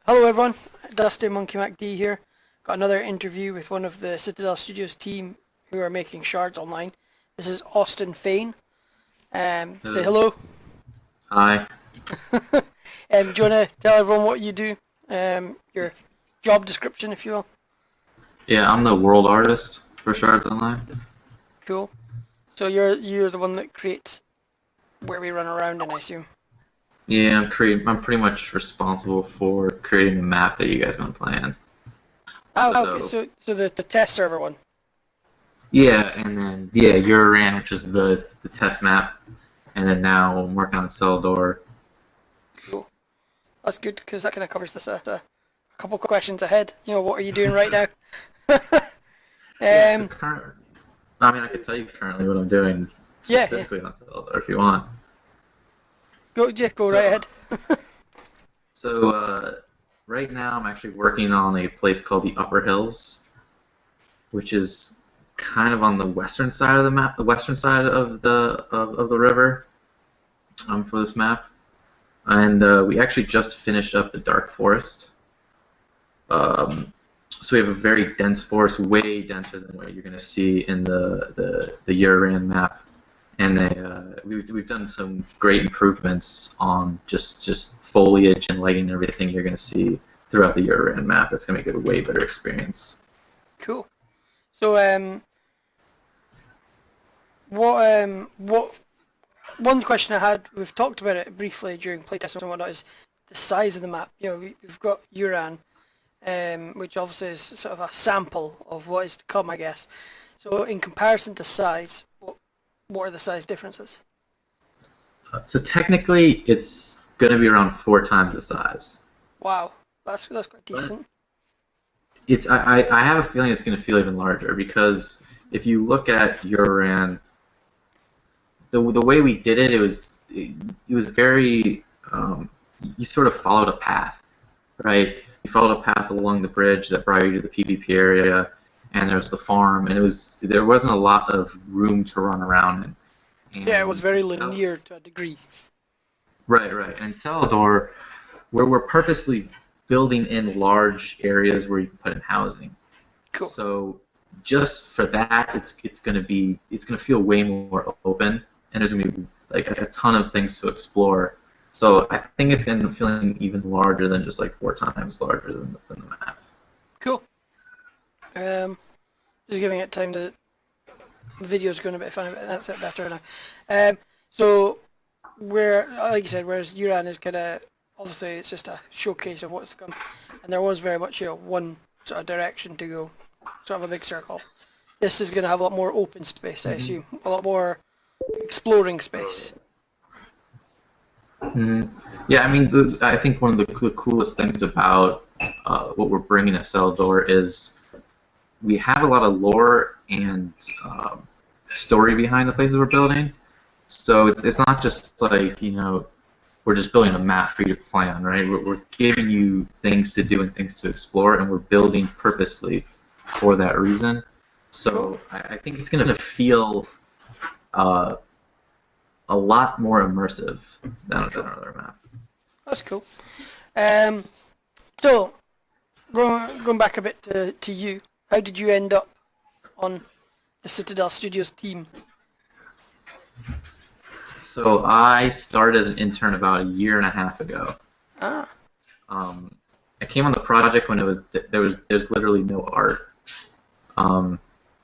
Hello everyone, Dusty Monkey MacD here. Got another interview with one of the Citadel Studios team who are making Shards Online. This is Austin Fain. Say hello. Hi. Do you want to tell everyone what you do? Your job description, if you will. Yeah, I'm the world artist for Shards Online. Cool. So you're the one that creates where we run around in, I assume. Yeah, I'm pretty much responsible for creating the map that you guys want to play in. Okay, so the test server one. Yeah, and then Uraran, which is the test map, and then now I'm working on Celador. Cool. That's good because that kind of covers this a couple of questions ahead. You know, what are you doing right now? I could tell you currently what I'm doing specifically on Celador if you want. Go right ahead. So right now I'm actually working on a place called the Upper Hills, which is kind of on the western side of the map, the western side of the river, for this map. And we actually just finished up the Dark Forest. So we have a very dense forest, way denser than what you're going to see in the Uraran map. And we've done some great improvements on just foliage and lighting and everything you're going to see throughout the Uraran map. That's going to make it a way better experience. Cool. So what one question I had, we've talked about it briefly during playtesting and whatnot, is the size of the map. You know, we've got Uraran, which obviously is sort of a sample of what is to come, I guess. So in comparison to size, what are the size differences? So technically, it's going to be around 4 times the size. Wow, that's quite decent. I have a feeling it's going to feel even larger because if you look at Uraran, the way we did it, it was very you sort of followed a path, right? You followed a path along the bridge that brought you to the PvP area, and there's the farm, and there wasn't a lot of room to run around in. And yeah, it was very linear to a degree. Right. And Celador, we're purposely building in large areas where you can put in housing. Cool. So just for that, it's gonna feel way more open, and there's gonna be like a ton of things to explore. So I think it's gonna feel even larger than just like 4 times larger than the map. Cool. Just giving it time to. The video's going a bit funny, but that's it better now. So like you said, whereas Uraran is kind of obviously it's just a showcase of what's to come, and there was very much one sort of direction to go, sort of a big circle. This is going to have a lot more open space, I assume, a lot more exploring space. Yeah, I mean, I think one of the coolest things about what we're bringing to Celador is we have a lot of lore and story behind the places we're building. So it's not just like, we're just building a map for you to play on, right? We're giving you things to do and things to explore, and we're building purposely for that reason. So I think it's going to feel a lot more immersive than another map. That's cool. So, going back a bit to you, how did you end up on the Citadel Studios team? So I started as an intern about 1.5 years ago. Ah. I came on the project when there's literally no art.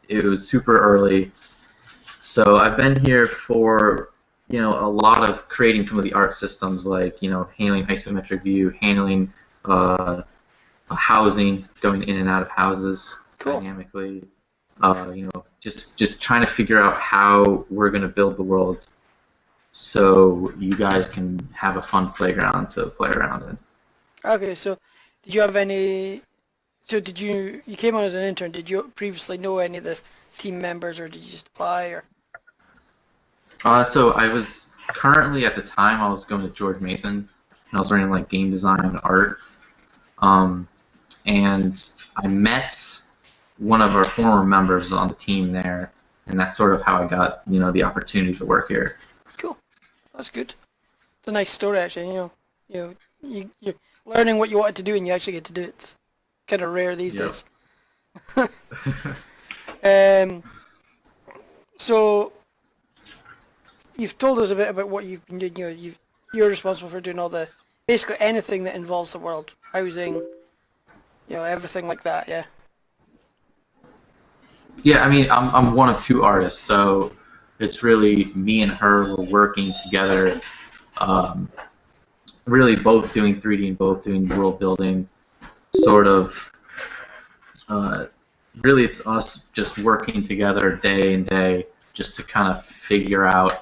It was super early. So I've been here for a lot of creating some of the art systems, like handling isometric view, handling housing, going in and out of houses. Cool. Dynamically, just trying to figure out how we're going to build the world so you guys can have a fun playground to play around in. Okay, so did you have any? So you came on as an intern? Did you previously know any of the team members, or did you just apply? Or? So I was currently at the time I was going to George Mason, and I was learning like game design and art, and I met one of our former members on the team there, and that's sort of how I got the opportunity to work here. Cool, that's good. It's a nice story actually. you're learning what you wanted to do and you actually get to do it. It's kind of rare these Yep. days. Um, so you've told us a bit about what you've been doing. You're responsible for doing all the basically anything that involves the world, housing, everything like that. Yeah. Yeah, I mean, I'm one of two artists, so it's really me and her. We're working together, really both doing 3D and both doing world building. Sort of, really, it's us just working together day and day, just to kind of figure out,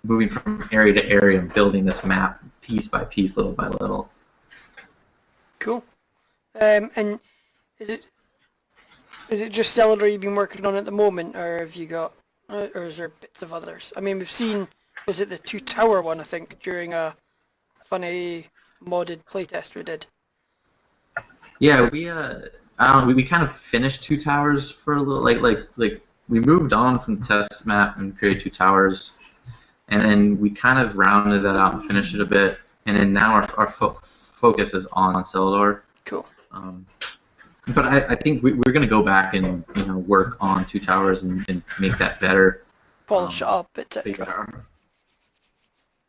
moving from area to area and building this map piece by piece, little by little. Cool. And is it just Celador you've been working on at the moment, or have you got, or is there bits of others? I mean, we've seen, was it the Two Tower one, I think, during a funny modded playtest we did? Yeah, we kind of finished Two Towers for a little, like we moved on from the test map and created Two Towers, and then we kind of rounded that out and finished it a bit, and then now our focus is on Celador. Cool. But I think we're going to go back and work on Two Towers and make that better. Polish it up, etc.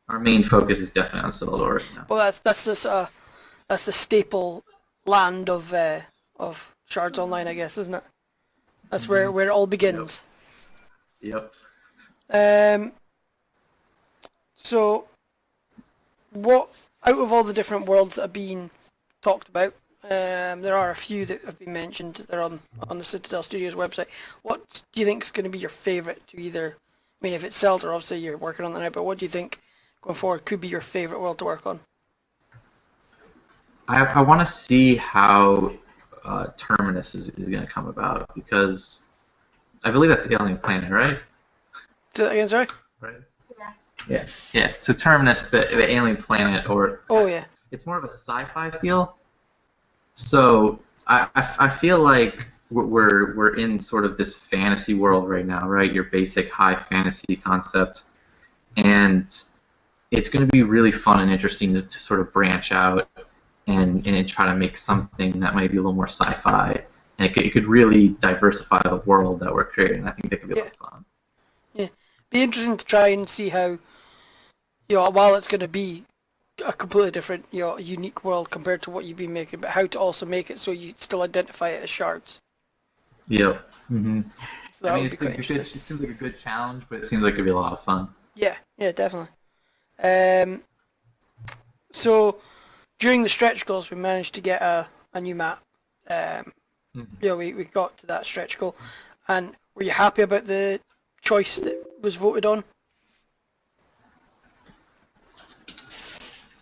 Our main focus is definitely on Celador right now. Well, that's the staple land of Shards Online, I guess, isn't it? That's where it all begins. Yep. So, what out of all the different worlds that have been talked about, there are a few that have been mentioned. They're on the Citadel Studios website. What do you think is going to be your favourite to either? I mean, if it's Zelda, obviously you're working on that now. But what do you think going forward could be your favourite world to work on? I want to see how Terminus is going to come about, because I believe that's the alien planet, right? Say that again, sorry? Right. Yeah. Yeah. So Terminus, the alien planet, or yeah, it's more of a sci-fi feel. So I feel like we're in sort of this fantasy world right now, right? Your basic high fantasy concept, and it's going to be really fun and interesting to sort of branch out and try to make something that might be a little more sci-fi, and it could really diversify the world that we're creating. I think that could be a lot of fun. Yeah, be interesting to try and see how, while it's going to be a completely different, unique world compared to what you've been making, but how to also make it so you still identify it as Shards. Yep. Mm-hmm. So that would be quite interesting. It seems like a good challenge, but it seems like it'd be a lot of fun. Yeah, definitely. So during the stretch goals, we managed to get a new map. We got to that stretch goal, and were you happy about the choice that was voted on?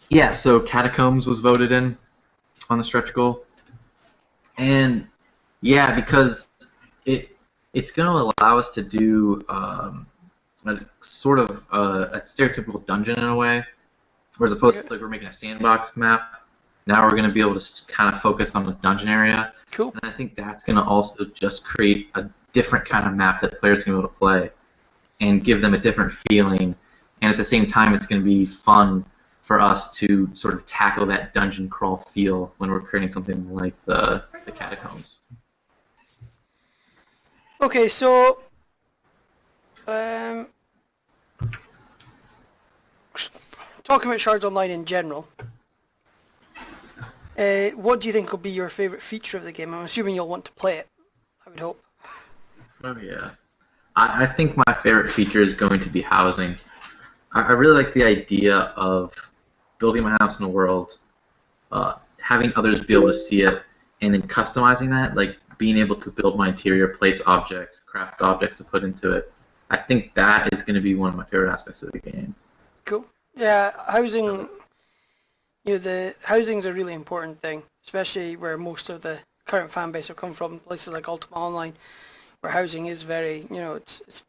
Yeah, so Catacombs was voted in on the stretch goal, and yeah, because it's going to allow us to do a sort of a stereotypical dungeon in a way, whereas opposed to like we're making a sandbox map. Now we're going to be able to kind of focus on the dungeon area. Cool. And I think that's going to also just create a different kind of map that players can be able to play and give them a different feeling. And at the same time, it's going to be fun for us to sort of tackle that dungeon crawl feel when we're creating something like the Catacombs. Okay, so talking about Shards Online in general, what do you think will be your favourite feature of the game? I'm assuming you'll want to play it, I would hope. Oh yeah. I think my favorite feature is going to be housing. I really like the idea of building my house in the world, having others be able to see it, and then customizing that, like being able to build my interior, place objects, craft objects to put into it. I think that is going to be one of my favorite aspects of the game. Cool. Yeah, housing. The housing's a really important thing, especially where most of the current fan base have come from, places like Ultima Online, where housing is very, it's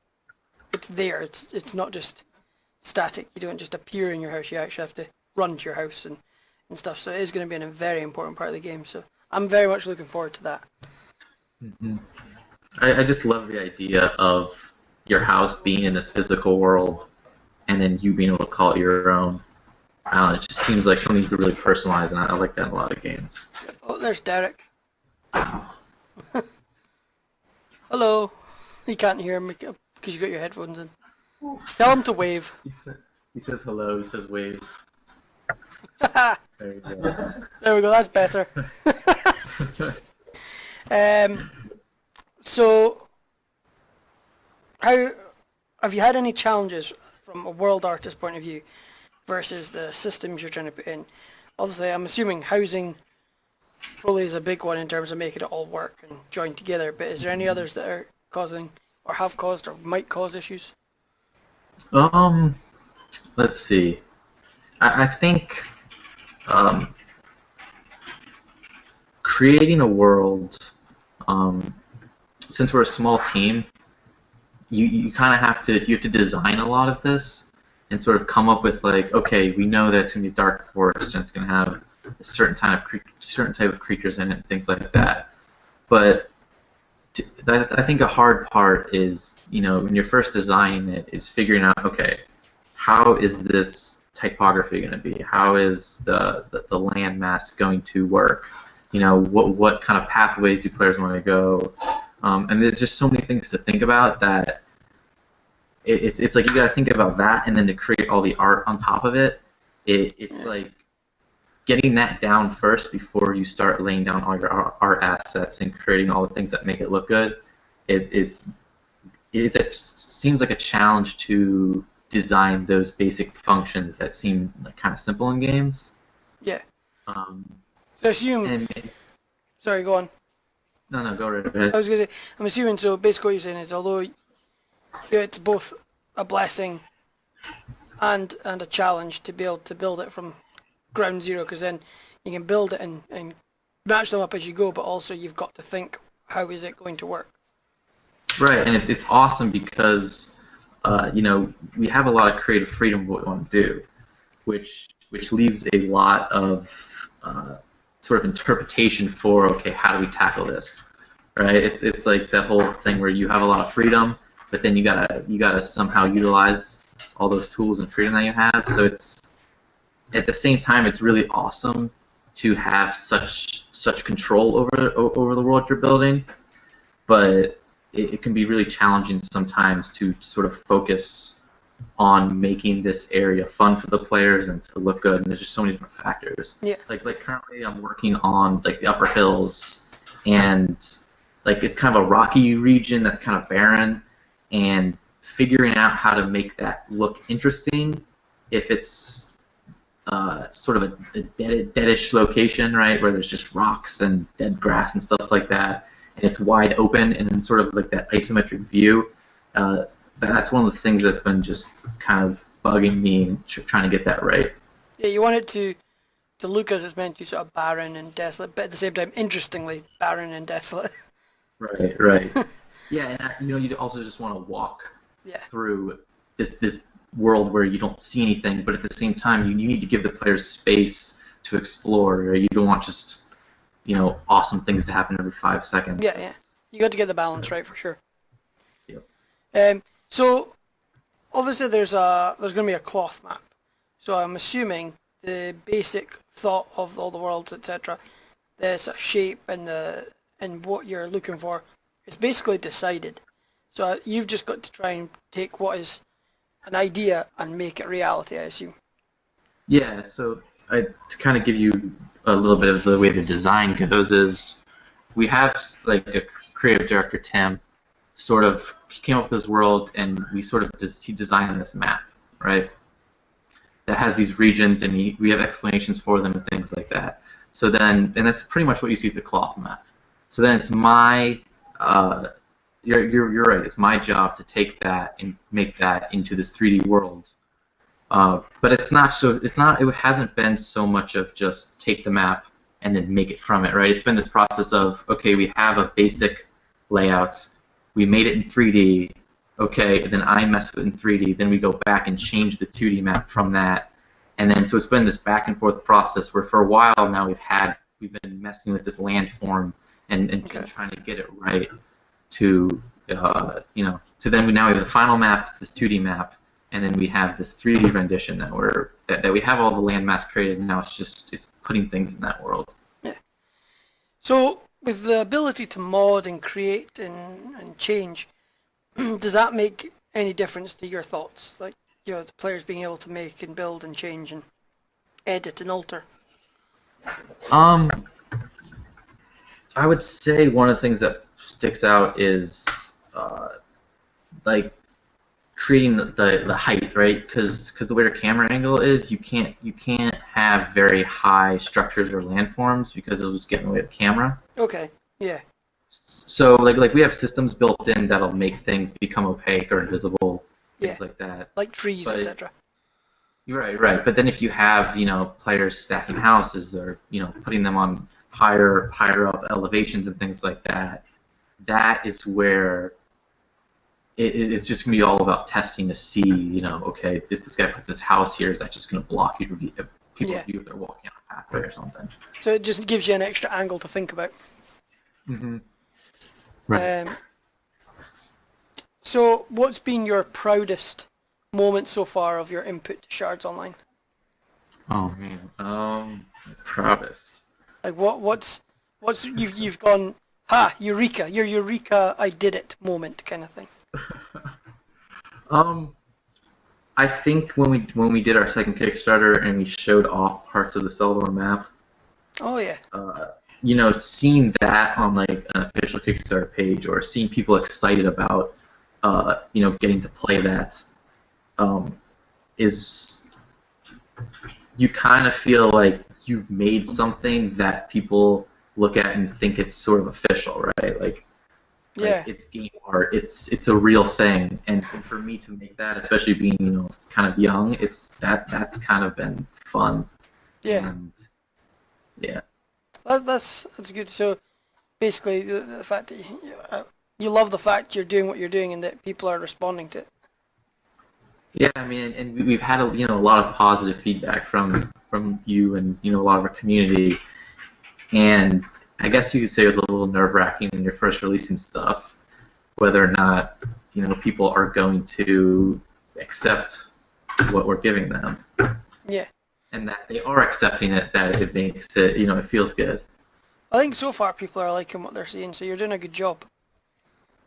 there. It's not just static. You don't just appear in your house. You actually have to run to your house and stuff. So it is going to be a very important part of the game. So I'm very much looking forward to that. Mm-hmm. I just love the idea of your house being in this physical world, and then you being able to call it your own. I don't know, it just seems like something you could really personalize, and I like that in a lot of games. Oh, there's Derek. Hello. You can't hear me because you got your headphones in. Tell him to wave. He says hello, he says wave. There you go. There we go, that's better. So, how have you had any challenges from a world artist point of view versus the systems you're trying to put in? Obviously, I'm assuming housing probably is a big one in terms of making it all work and join together, but is there any others that are causing, or have caused, or might cause issues? Let's see. I think creating a world, since we're a small team, you kind of have to design a lot of this and sort of come up with like, okay, we know that it's gonna be a dark forest and it's gonna have a certain type of creatures in it and things like that. But I think a hard part is, when you're first designing it, is figuring out, okay, how is this typography going to be? How is the land mass going to work? What kind of pathways do players want to go? And there's just so many things to think about that it's like you got to think about that, and then to create all the art on top of it, it's like getting that down first before you start laying down all your art assets and creating all the things that make it look good. It seems like a challenge to design those basic functions that seem like kind of simple in games. Yeah. So assume. Sorry, go on. No, go right ahead. I was going to say, I'm assuming, so basically what you're saying is, although it's both a blessing and a challenge to be able to build it from ground zero, because then you can build it and match them up as you go, but also you've got to think, how is it going to work? Right, and it's awesome because we have a lot of creative freedom of what we want to do, which leaves a lot of sort of interpretation for, okay, how do we tackle this, right? It's like that whole thing where you have a lot of freedom, but then you gotta somehow utilize all those tools and freedom that you have. So it's at the same time, it's really awesome to have such control over the world you're building, but it can be really challenging sometimes to sort of focus on making this area fun for the players and to look good, and there's just so many different factors. Yeah. Like currently I'm working on like the upper hills, and like it's kind of a rocky region that's kind of barren, and figuring out how to make that look interesting if it's sort of a deadish location, right, where there's just rocks and dead grass and stuff like that, and it's wide open and then sort of like that isometric view. That's one of the things that's been just kind of bugging me and trying to get that right. Yeah, you want it to look as it's meant to, sort of barren and desolate, but at the same time, interestingly barren and desolate. Right. Yeah, and you also just want to walk through this world where you don't see anything, but at the same time, you need to give the players space to explore. Right? You don't want just awesome things to happen every 5 seconds. Yeah. You got to get the balance right for sure. Yep. So obviously there's going to be a cloth map. So I'm assuming the basic thought of all the worlds, etc., the sort of shape and what you're looking for, it's basically decided. So you've just got to try and take what is an idea and make it reality, I assume. Yeah, so to kind of give you a little bit of the way the design goes is we have like a creative director, Tim, sort of came up with this world, and we sort of he designed this map, right, that has these regions, and we have explanations for them and things like that. So then, and that's pretty much what you see with the cloth map. So then it's my you're right. It's my job to take that and make that into this 3D world. But it's not so. It's not. It hasn't been so much of just take the map and then make it from it, right? It's been this process of, okay, we have a basic layout. We made it in 3D. Okay, and then I mess with it in 3D. Then we go back and change the 2D map from that. And then so it's been this back and forth process where for a while now we've been messing with this landform and trying to get it right to to then now we have the final map, this 2D map, and then we have this 3D rendition that we're that we have all the landmass created, and now it's putting things in that world. Yeah. So with the ability to mod and create and change, does that make any difference to your thoughts? Like, the players being able to make and build and change and edit and alter? I would say one of the things that sticks out is like creating the height, right? Because the way your camera angle is, you can't have very high structures or landforms because it'll just get in the way of the camera. Okay. Yeah. So like we have systems built in that'll make things become opaque or invisible, things like that. Like trees, etc. Right. But then if you have players stacking houses or putting them on higher up elevations and things like that, that is where it's just gonna be all about testing to see okay, if this guy puts this house here, is that just gonna block people view if they're walking on a pathway or something? So it just gives you an extra angle to think about. Mm-hmm. Right. So what's been your proudest moment so far of your input to Shards Online? Oh man, proudest. Like what's you've gone, ha, eureka, your eureka, I did it moment kind of thing. I think when we did our second Kickstarter and we showed off parts of the Celador map. Oh yeah. Seeing that on like an official Kickstarter page, or seeing people excited about getting to play that, is, you kind of feel like you've made something that people look at and think it's sort of official, right? Like it's game art, it's a real thing, and for me to make that, especially being kind of young, that's kind of been fun. Yeah. And yeah. That's good. So basically, the fact that you love the fact you're doing what you're doing and that people are responding to it. Yeah, I mean, and we've had a lot of positive feedback from you and a lot of our community, and I guess you could say it was a little nerve-wracking when you're first releasing stuff, whether or not people are going to accept what we're giving them. Yeah. And that they are accepting it, that it makes it, it feels good. I think so far people are liking what they're seeing, so you're doing a good job.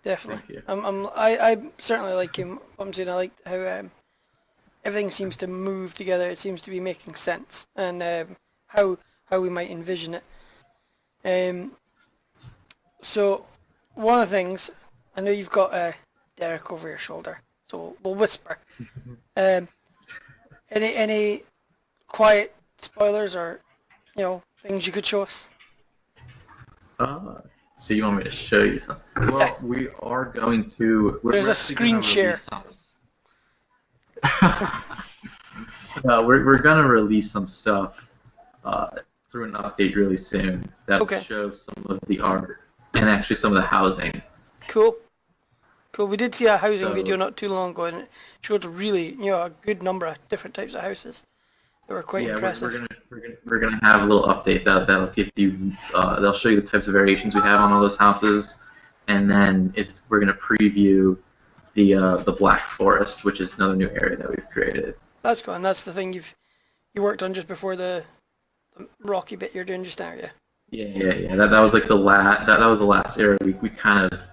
Definitely. Thank you. I certainly like him. I'm saying I like how everything seems to move together. It seems to be making sense, and how we might envision it. So one of the things, I know you've got Derek over your shoulder, so we'll whisper. Any quiet spoilers or things you could show us? So you want me to show you something? Well, we are going to. There's a screen share. We're gonna release some stuff through an update really soon that'll show some of the art and actually some of the housing. Cool. We did see a housing video not too long ago, and it showed really a good number of different types of houses. They were quite impressive. We're gonna have a little update that'll give you they'll show you the types of variations we have on all those houses, and then we're gonna preview the Black Forest, which is another new area that we've created. That's cool, and that's the thing you worked on just before the rocky bit you're doing just now, yeah. Yeah. That was like that was the last area we kind of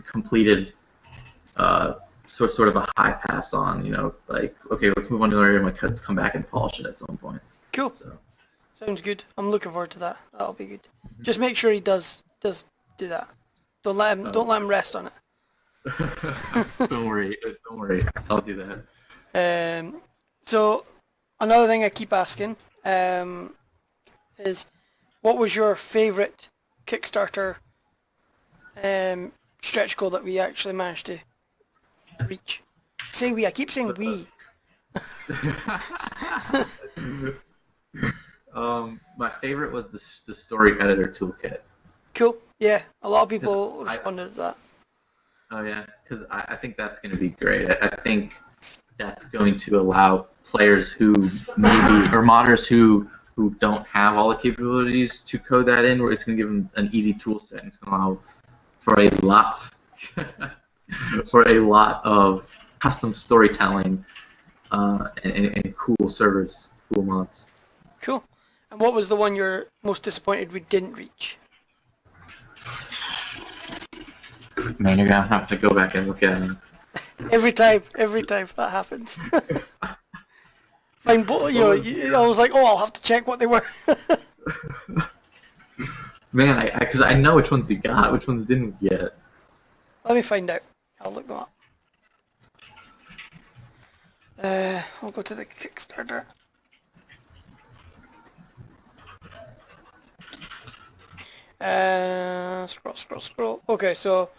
completed. Sort of a high pass on, like, okay, let's move on to another area and let's come back and polish it at some point. Cool. So. Sounds good. I'm looking forward to that. That'll be good. Just make sure he does do that. Don't let him rest on it. Don't worry. I'll do that. So another thing I keep asking is, what was your favorite Kickstarter stretch goal that we actually managed to reach? Say we. I keep saying we. My favorite was the story editor toolkit. Cool. Yeah, a lot of people responded to that. Oh yeah, because I think that's going to be great. I think that's going to allow players who maybe, or modders who don't have all the capabilities to code that in, where it's going to give them an easy tool set, and it's going to allow for a lot of custom storytelling and cool servers, cool mods. Cool. And what was the one you're most disappointed we didn't reach? Man, you're gonna have to go back and look at it. Every time that happens. Fine, but I was like, oh, I'll have to check what they were. Man, because I know which ones we got, which ones didn't we get. Let me find out. I'll look them up. I'll go to the Kickstarter. Scroll. Okay, so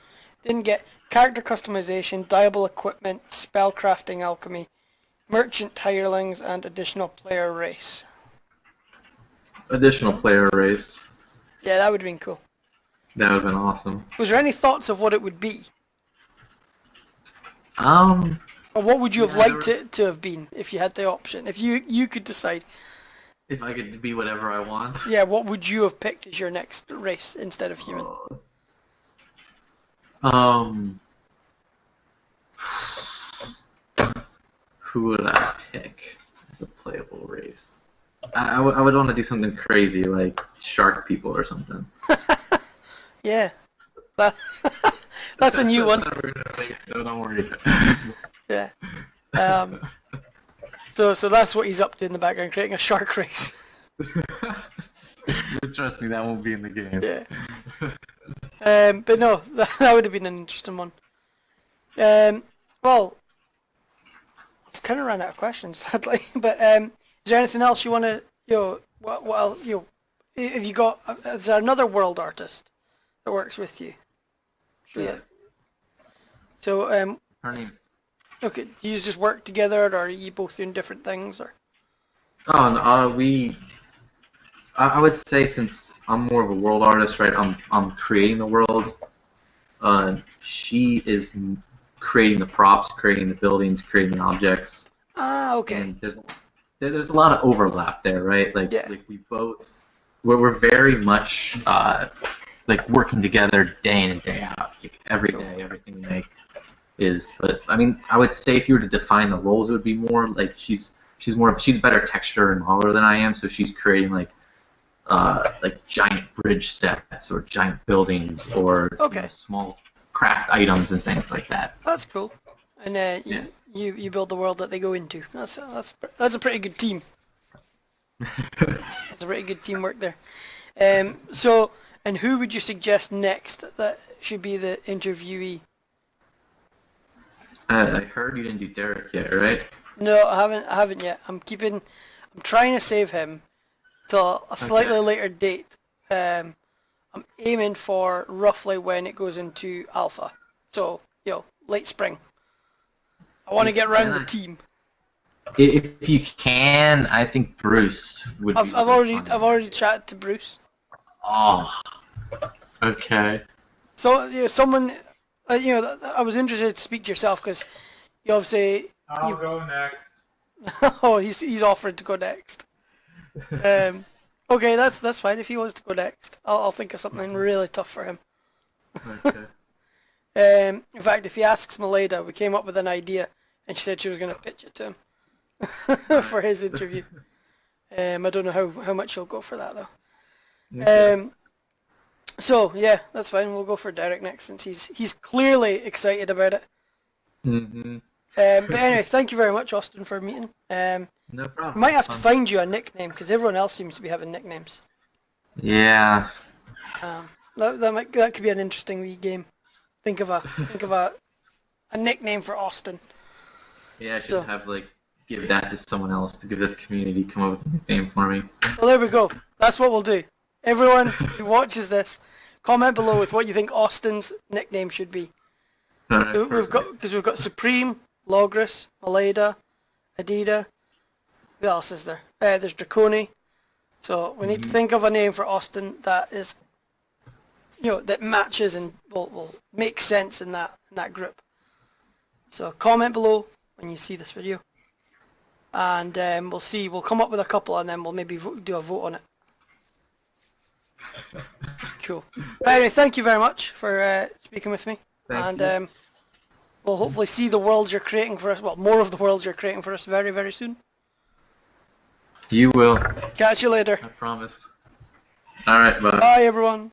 didn't get character customization, dyeable equipment, spellcrafting alchemy, merchant hirelings, and additional player race. Additional player race. Yeah, that would have been cool. That would have been awesome. Was there any thoughts of what it would be? Or what would you have liked it to have been if you had the option? If you could decide. If I could be whatever I want. Yeah, what would you have picked as your next race instead of human? Who would I pick as a playable race? I would want to do something crazy like shark people or something. Yeah. That's a new one. So don't worry. Yeah. So that's what he's up to in the background, creating a shark race. Trust me, that won't be in the game. Yeah. But no, that would have been an interesting one. Well, I've kind of ran out of questions, sadly. But is there anything else you want to, what else, have you got? Is there another world artist that works with you? Sure. Yeah. So her name's. Okay, do you just work together, or are you both doing different things, or? Oh, no, I would say since I'm more of a world artist, right? I'm creating the world. She is creating the props, creating the buildings, creating the objects. Ah, okay. And there's a lot of overlap there, right? Like we're very much like working together day in and day out. Like every day, everything we make is. I mean, I would say if you were to define the roles, it would be more like she's better texture and modeler than I am, so she's creating like giant bridge sets or giant buildings or small craft items and things like that. That's cool. And you build the world that they go into. That's a pretty good team. That's a pretty good teamwork there. And who would you suggest next that should be the interviewee? I heard you didn't do Derek yet, right? No, I haven't yet. I'm trying to save him till a slightly later date. I'm aiming for roughly when it goes into alpha. So, late spring. I want to get around the team. If you can, I think Bruce would. I've already chatted to Bruce. Oh, okay. So someone, I was interested to speak to yourself because you obviously. I'll go next. Oh, he's offered to go next. Okay, that's fine. If he wants to go next, I'll think of something really tough for him. Okay. In fact, if he asks Maleda, we came up with an idea, and she said she was going to pitch it to him for his interview. I don't know how much he'll go for that though. Okay. So yeah, that's fine. We'll go for Derek next since he's clearly excited about it. Mm-hmm. But anyway, thank you very much, Austin, for meeting. No problem. We might have to find you a nickname because everyone else seems to be having nicknames. Yeah. That could be an interesting wee game. Think of a nickname for Austin. Yeah, I should give that to someone else to give this community come up with a nickname for me. Well, there we go. That's what we'll do. Everyone who watches this, comment below with what you think Austin's nickname should be. Alright, we've got Supreme, Logris, Maleda, Adida. Who else is there? There's Draconi. So we need to think of a name for Austin that is, that matches and will make sense in that group. So comment below when you see this video, and we'll see. We'll come up with a couple, and then we'll maybe do a vote on it. Cool. But anyway, thank you very much for speaking with me, Thank you. we'll hopefully see the worlds you're creating for us. Well, more of the worlds you're creating for us very, very soon. You will. Catch you later. I promise. All right, bye. Bye, everyone.